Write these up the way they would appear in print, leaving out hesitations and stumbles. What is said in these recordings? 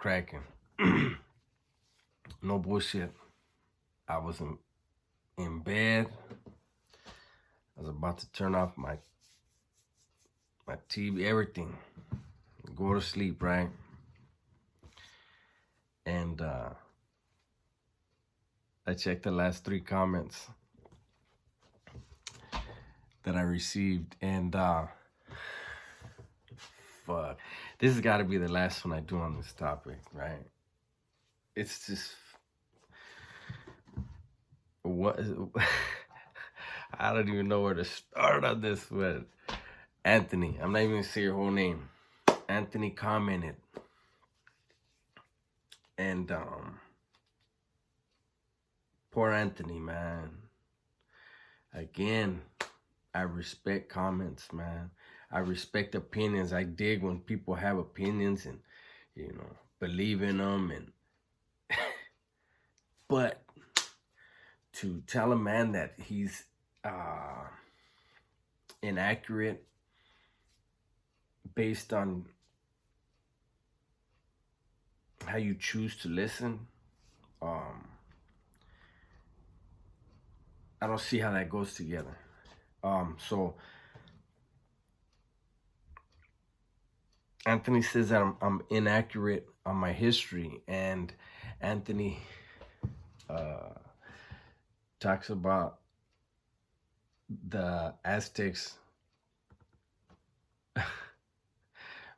cracking? No bullshit. I was in bed. I was about to turn off my TV, everything. Go to sleep, right? And I checked the last 3 comments that I received, and fuck. This has got to be the last one I do on this topic, right? It's just what I don't even know where to start on this, but Anthony, I'm not even gonna say your whole name. Anthony commented, and poor Anthony, man. Again, I respect comments, man. I respect opinions. I dig when people have opinions and, believe in them. And but to tell a man that he's inaccurate based on how you choose to listen, I don't see how that goes together. So Anthony says that I'm inaccurate on my history, and Anthony talks about the Aztecs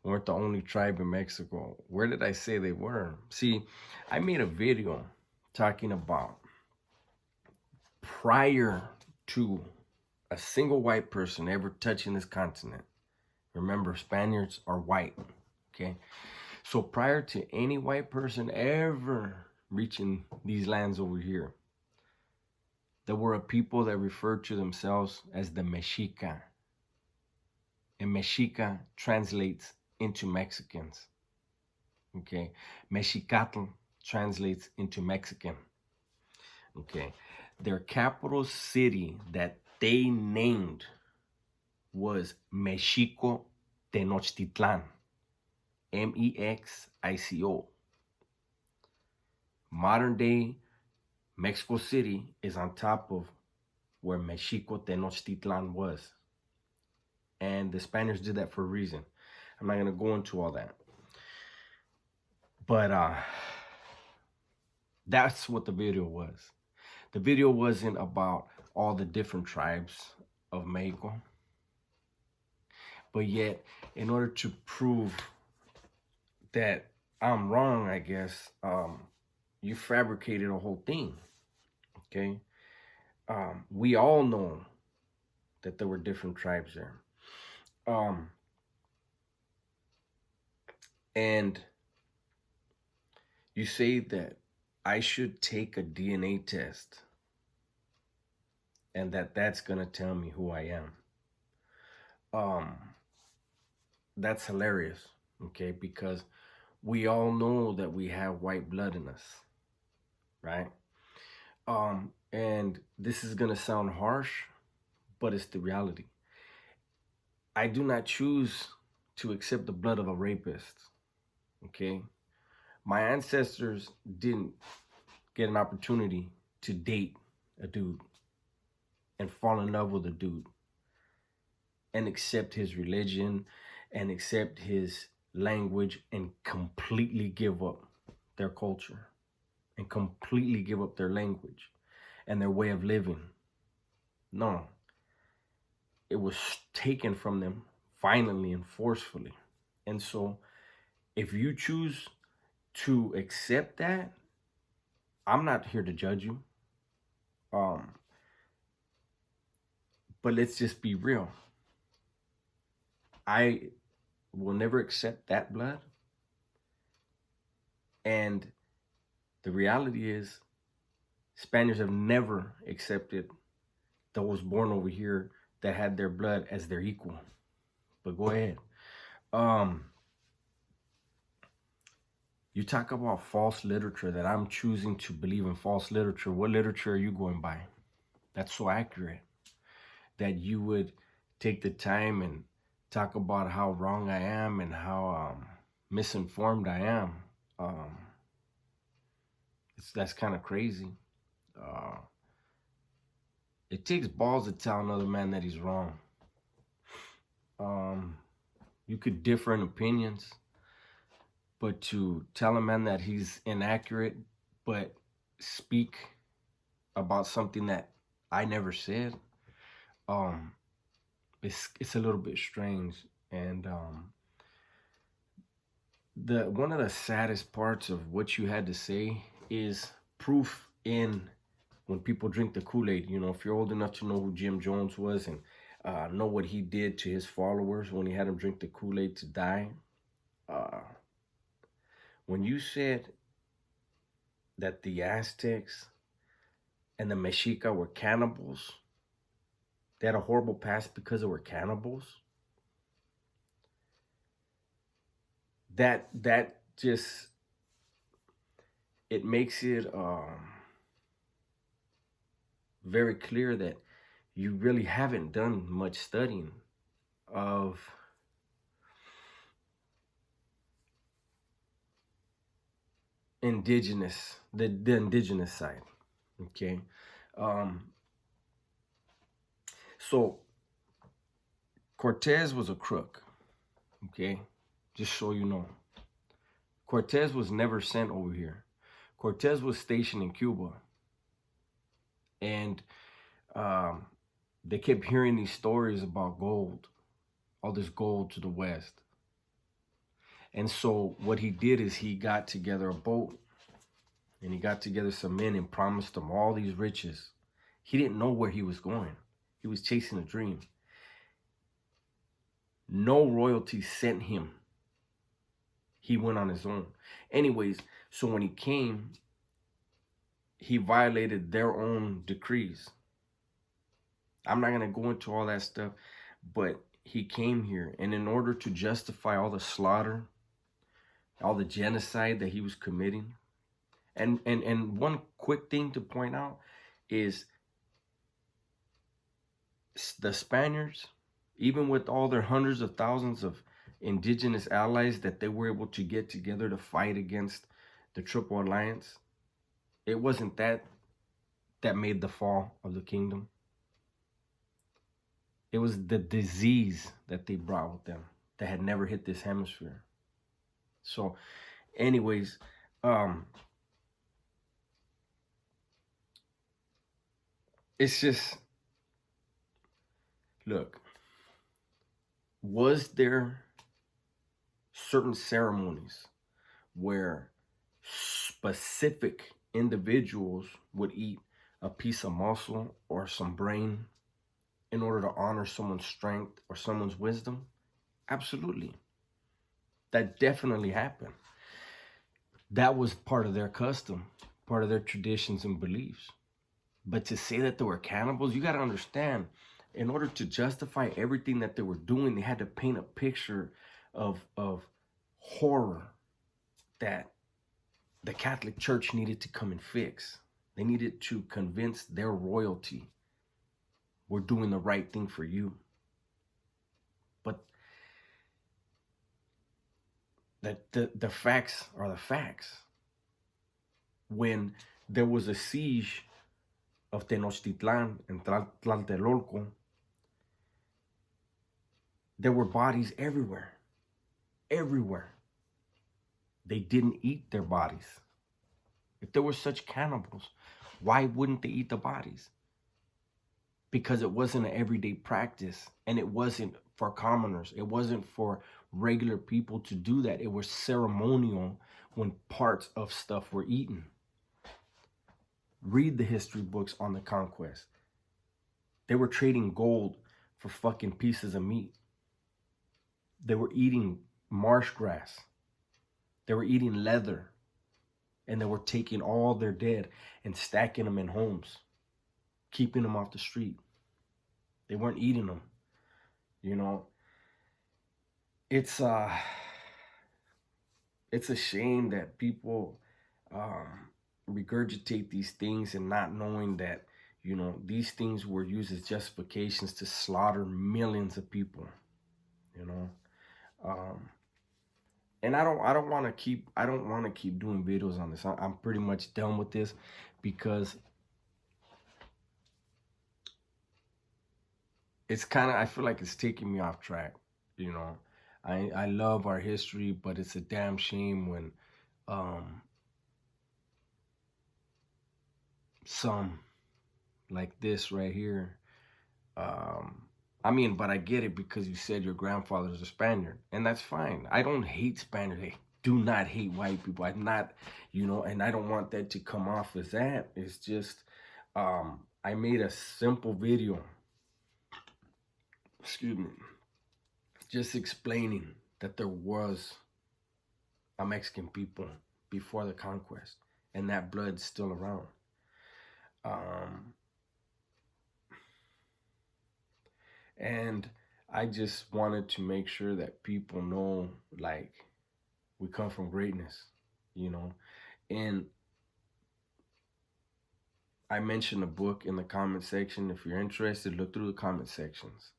weren't the only tribe in Mexico. Where did I say they were? See, I made a video talking about prior to a single white person ever touching this continent. Remember, Spaniards are white, okay? So prior to any white person ever reaching these lands over here, there were a people that referred to themselves as the Mexica. And Mexica translates into Mexicans, okay? Mexicatl translates into Mexican, okay? Their capital city that they named was Mexico Tenochtitlan, Mexico. Modern day Mexico City is on top of where Mexico Tenochtitlan was. And the Spaniards did that for a reason. I'm not going to go into all that. But that's what the video was. The video wasn't about all the different tribes of Mexico. But yet, in order to prove that I'm wrong, I guess, you fabricated a whole thing, okay? We all know that there were different tribes there. And you say that I should take a DNA test and that's going to tell me who I am. That's hilarious, okay? Because we all know that we have white blood in us, right? And this is going to sound harsh, but it's the reality. I do not choose to accept the blood of a rapist, okay? My ancestors didn't get an opportunity to date a dude and fall in love with a dude and accept his religion and accept his language and completely give up their culture and completely give up their language and their way of living. No. It was taken from them violently and forcefully. And so if you choose to accept that, I'm not here to judge you. But let's just be real. I will never accept that blood. And the reality is, Spaniards have never accepted those born over here that had their blood as their equal. But go ahead. You talk about false literature, that I'm choosing to believe in false literature. What literature are you going by? That's so accurate that you would take the time and talk about how wrong I am and how misinformed I am. Um, that's kind of crazy. Uh, it takes balls to tell another man that he's wrong. Um, you could differ in opinions, but to tell a man that he's inaccurate, but speak about something that I never said, um, it's a little bit strange. And the one of the saddest parts of what you had to say is proof in when people drink the Kool-Aid. You know, if you're old enough to know who Jim Jones was and know what he did to his followers when he had them drink the Kool-Aid to die. Uh, when you said that the Aztecs and the Mexica were cannibals, they had a horrible past because they were cannibals. That just, it makes it very clear that you really haven't done much studying of the indigenous side. Okay. So Cortez was a crook. Okay. Just so you know. Cortez was never sent over here. Cortez was stationed in Cuba. And they kept hearing these stories about gold, all this gold to the west. And so what he did is he got together a boat and he got together some men and promised them all these riches. He didn't know where he was going. He was chasing a dream. No royalty sent him. He went on his own. Anyways, so when he came, he violated their own decrees. I'm not going to go into all that stuff, but he came here, and in order to justify all the slaughter, all the genocide that he was committing, and one quick thing to point out is the Spaniards, even with all their hundreds of thousands of indigenous allies that they were able to get together to fight against the Triple Alliance, it wasn't that made the fall of the kingdom. It was the disease that they brought with them that had never hit this hemisphere. So, anyways, it's just, look, was there certain ceremonies where specific individuals would eat a piece of muscle or some brain in order to honor someone's strength or someone's wisdom? Absolutely. That definitely happened. That was part of their custom, part of their traditions and beliefs. But to say that they were cannibals, you got to understand, in order to justify everything that they were doing, they had to paint a picture of horror that the Catholic Church needed to come and fix. They needed to convince their royalty, we're doing the right thing for you. But the facts are the facts. When there was a siege of Tenochtitlan and Tlatelolco, there were bodies everywhere. Everywhere. They didn't eat their bodies. If there were such cannibals, why wouldn't they eat the bodies? Because it wasn't an everyday practice, and it wasn't for commoners. It wasn't for regular people to do that. It was ceremonial when parts of stuff were eaten. Read the history books on the conquest. They were trading gold for fucking pieces of meat. They were eating marsh grass. They were eating leather. And they were taking all their dead and stacking them in homes, keeping them off the street. They weren't eating them. You know, it's a shame that people regurgitate these things and not knowing that, you know, these things were used as justifications to slaughter millions of people, you know. and I don't want to keep doing videos on this. I'm pretty much done with this because it's kind of, I feel like it's taking me off track. You know, I love our history, but it's a damn shame when um some like this right here. Um, I mean, but I get it because you said your grandfather's a Spaniard, and that's fine. I don't hate Spaniards. I do not hate white people. I'm not, and I don't want that to come off as that. It's just, I made a simple video, excuse me, just explaining that there was a Mexican people before the conquest, and that blood's still around. Um, And I just wanted to make sure that people know, like, we come from greatness, you know. And I mentioned a book in the comment section. If you're interested, look through the comment sections,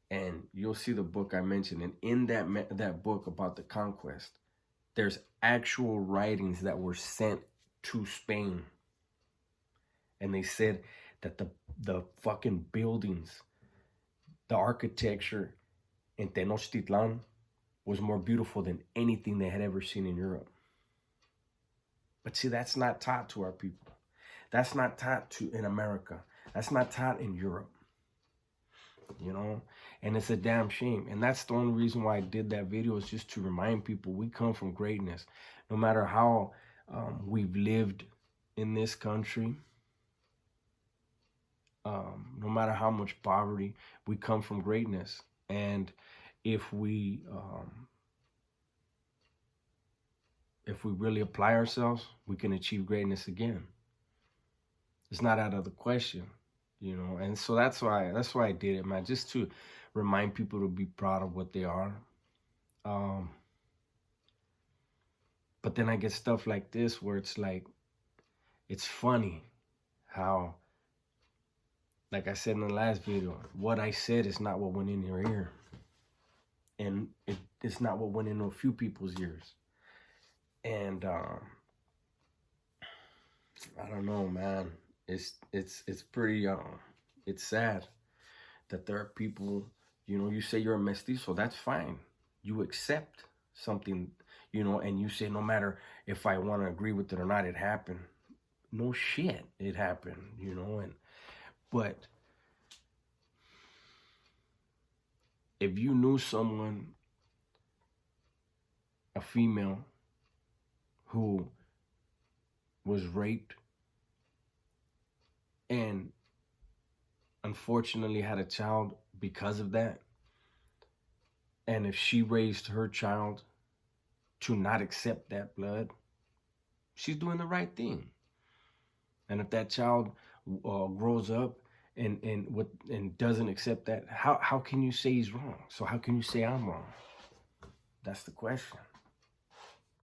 and you'll see the book I mentioned. And in that book about the conquest, there's actual writings that were sent to Spain, and they said that the fucking buildings, the architecture in Tenochtitlan was more beautiful than anything they had ever seen in Europe. But see, that's not taught to our people. That's not taught to in America. That's not taught in Europe. And it's a damn shame. And that's the only reason why I did that video, is just to remind people we come from greatness. No matter how we've lived in this country, no matter how much poverty, we come from greatness. And if we really apply ourselves, we can achieve greatness again. It's not out of the question, and so that's why I did it, man, just to remind people to be proud of what they are. But then I get stuff like this where it's like, it's funny how, like I said in the last video, what I said is not what went in your ear, and it's not what went into a few people's ears. And I don't know, man. It's pretty it's sad that there are people, you say you're a mestizo, that's fine. You accept something, and you say, no matter if I want to agree with it or not, it happened. No shit, it happened, but if you knew someone, a female, who was raped and unfortunately had a child because of that, and if she raised her child to not accept that blood, she's doing the right thing. And if that child grows up and doesn't accept that, how can you say he's wrong? So how can you say I'm wrong? That's the question.